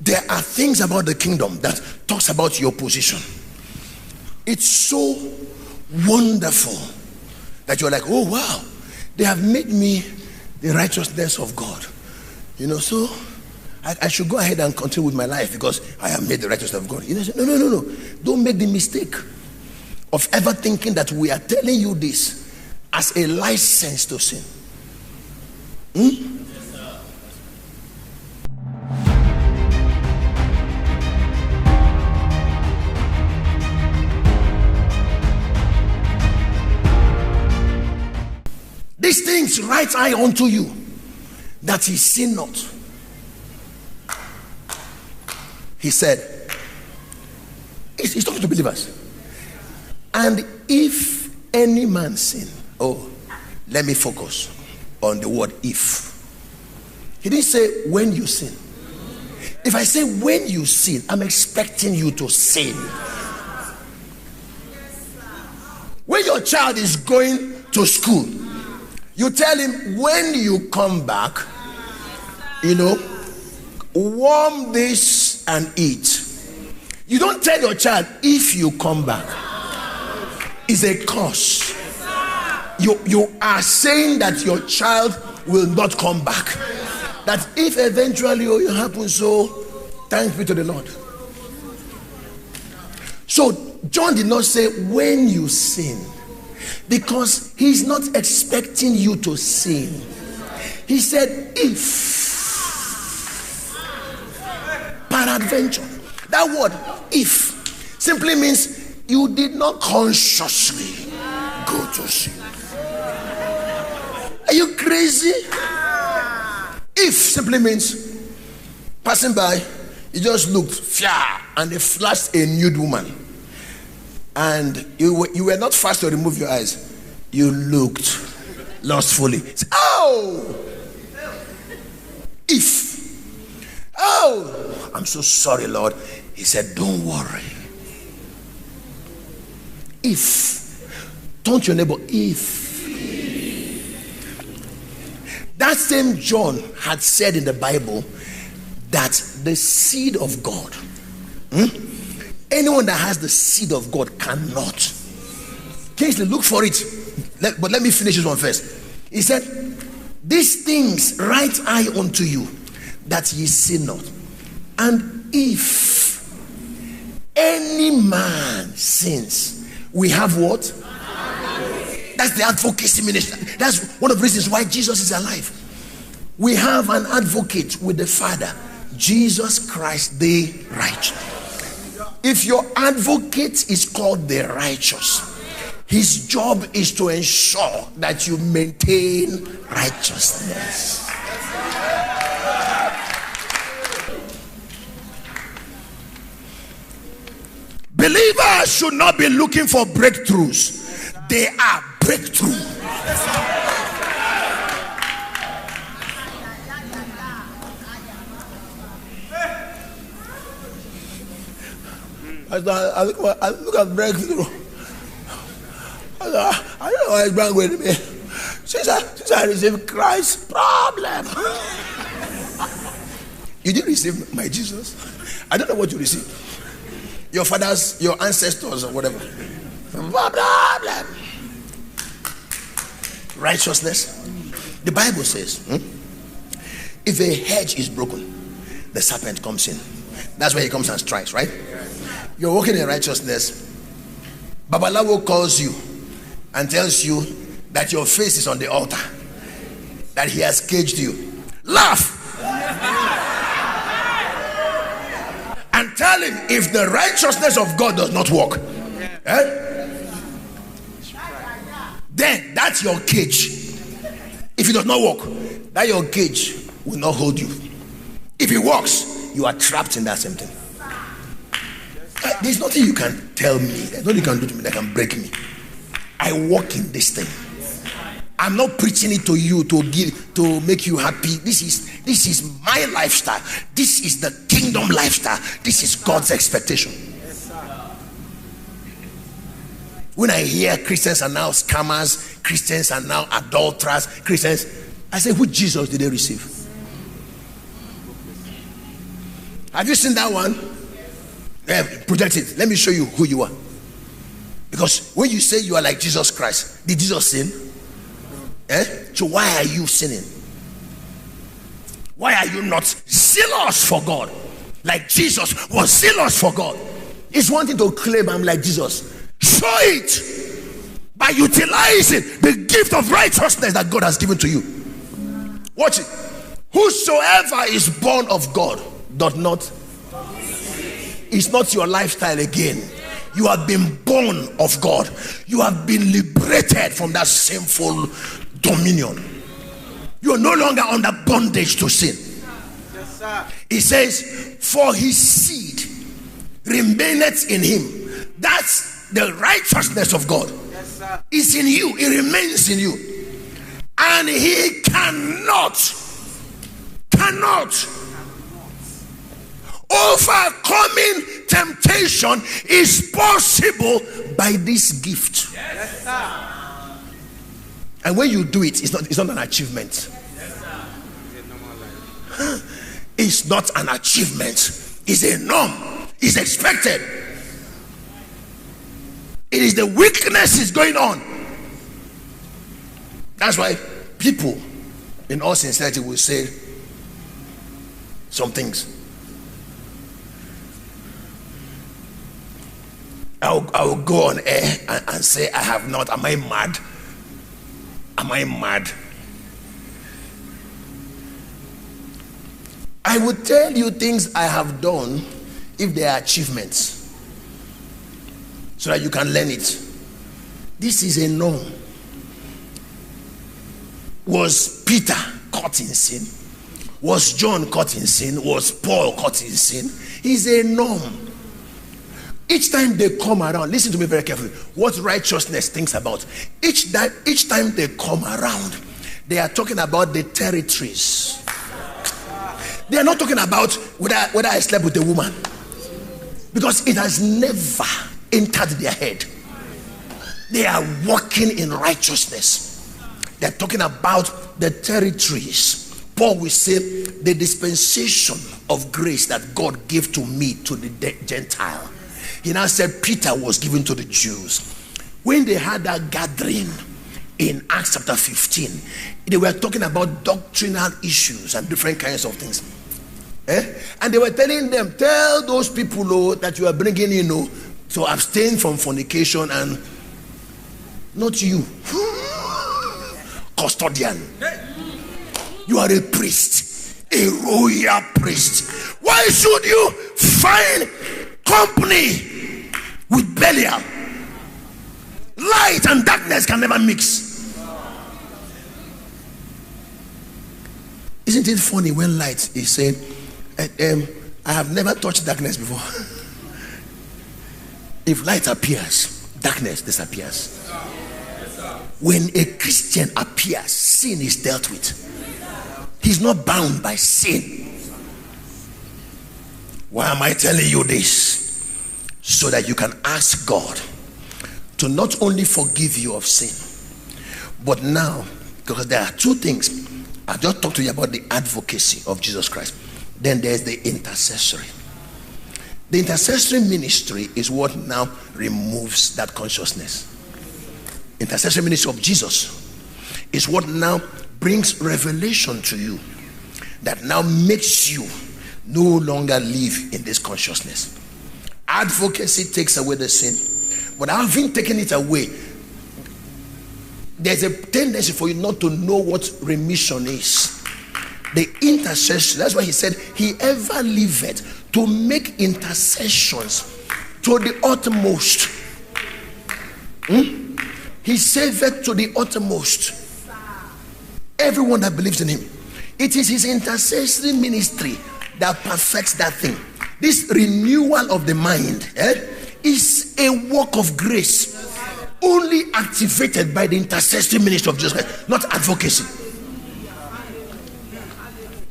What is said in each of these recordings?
there are things about the kingdom that talks about your position. It's so wonderful that you're like, oh wow, they have made me the righteousness of God. So I should go ahead and continue with my life because I have made the righteousness of God. No. Don't make the mistake of ever thinking that we are telling you this as a license to sin. These things write I unto you, that ye sin not. He said, he's talking to believers. And if any man sin, let me focus on the word if. He didn't say when you sin. If I say when you sin, I'm expecting you to sin. When your child is going to school, you tell him when you come back, warm this and eat. You don't tell your child if you come back. It's a curse. You are saying that your child will not come back. That if eventually it happens, so thanks be to the Lord. So John did not say when you sin, because he's not expecting you to sin. He said if peradventure. That word if simply means you did not consciously go to sin. Are you crazy? If simply means passing by, you just looked and they flashed a nude woman, and you were not fast to remove your eyes. You looked lustfully. I'm so sorry, Lord. He said, don't worry. If, turn to your neighbor, if. That same John had said in the Bible that the seed of God, anyone that has the seed of God cannot. Kingsley, look for it. But let me finish this one first. He said, these things write I unto you, that ye sin not. And if any man sins, we have what? That's the advocacy ministry. That's one of the reasons why Jesus is alive. We have an advocate with the Father, Jesus Christ the righteous. If your advocate is called the righteous, his job is to ensure that you maintain righteousness. Believers should not be looking for breakthroughs. They are breakthrough. I look at breakthrough. I don't know why it's wrong with me. Since I received Christ's problem. You didn't receive my Jesus. I don't know what you received. Your fathers, your ancestors, or whatever. Problem. Righteousness. The Bible says, if a hedge is broken, the serpent comes in. That's where he comes and strikes, right? You're walking in righteousness. Babalawo calls you and tells you that your face is on the altar, that he has caged you. Laugh and tell him, if the righteousness of God does not work, then that's your cage. If it does not work, that your cage will not hold you. If it works, you are trapped in that same thing. There's nothing you can tell me, there's nothing you can do to me that can break me. I walk in this thing. I'm not preaching it to you to make you happy. This is my lifestyle. This is the kingdom lifestyle. This is God's expectation. When I hear Christians are now scammers, Christians are now adulterers, Christians, I say, which Jesus did they receive? Have you seen that one? Project it. Let me show you who you are. Because when you say you are like Jesus Christ, did Jesus sin? So why are you sinning? Why are you not zealous for God? Like Jesus was zealous for God. It's one thing to claim I'm like Jesus. Show it by utilizing the gift of righteousness that God has given to you. Watch it. Whosoever is born of God does not. It's not your lifestyle again. You have been born of God. You have been liberated from that sinful dominion. You are no longer under bondage to sin. Yes, sir. It says, for his seed remaineth in him. That's the righteousness of God. Yes, sir. It's in you. It remains in you. And he cannot overcoming temptation is possible by this gift. Yes, sir. And when you do it, it's not an achievement. Yes, sir. It's not an achievement. It's a norm. It's expected. It is the weaknesses going on. That's why people, in all sincerity, will say some things. I will go on air and say, I have not. Am I mad? Am I mad? I would tell you things I have done if they are achievements, so that you can learn it. This is a norm. Was Peter caught in sin? Was John caught in sin? Was Paul caught in sin? It's a norm. Each time they come around, listen to me very carefully. What righteousness thinks about. Each time they come around, they are talking about the territories. They are not talking about whether I slept with a woman, because it has never entered their head. They are walking in righteousness. They are talking about the territories. Paul will say, the dispensation of grace that God gave to me, to the Gentile. He now said Peter was given to the Jews. When they had that gathering in Acts chapter 15, they were talking about doctrinal issues and different kinds of things. And they were telling them, tell those people that you are bringing in to abstain from fornication, and not you. Custodian. You are a priest, a royal priest. Why should you find company with Belial? Light and darkness can never mix. Isn't it funny when light is saying, I have never touched darkness before. If light appears, darkness disappears. When a Christian appears, sin is dealt with. He's not bound by sin. Why am I telling you this? So that you can ask God to not only forgive you of sin, but now, because there are two things. I just talked to you about the advocacy of Jesus Christ. Then there's the intercessory. The intercessory ministry is what now removes that consciousness. Intercessory ministry of Jesus is what now brings revelation to you, that now makes you no longer live in this consciousness. Advocacy takes away the sin, but having taken it away, there's a tendency for you not to know what remission is. The intercession, that's why he said, he ever liveth to make intercessions to the uttermost. He saveth to the uttermost everyone that believes in him. It is his intercessory ministry that perfects that thing. This renewal of the mind is a work of grace, only activated by the intercessory ministry of Jesus Christ, not advocacy.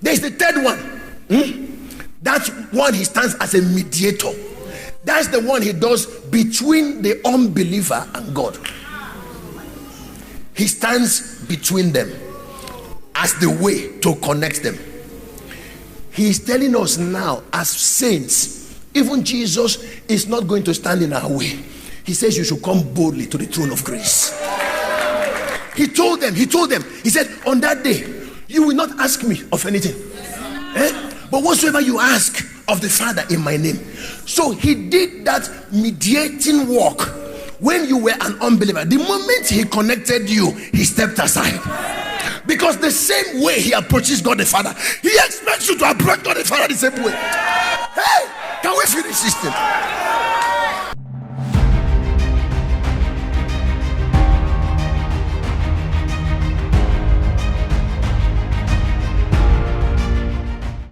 There's the third one. That one, he stands as a mediator. That's the one he does between the unbeliever and God. He stands between them as the way to connect them. he is telling us now as saints, even Jesus is not going to stand in our way. He says you should come boldly to the throne of grace. He told them, he said, on that day, you will not ask me of anything. But whatsoever you ask of the Father in my name. So he did that mediating work when you were an unbeliever. The moment he connected you, he stepped aside. Because the same way he approaches God the Father, he expects you to approach God the Father the same way. Hey, can we finish this thing?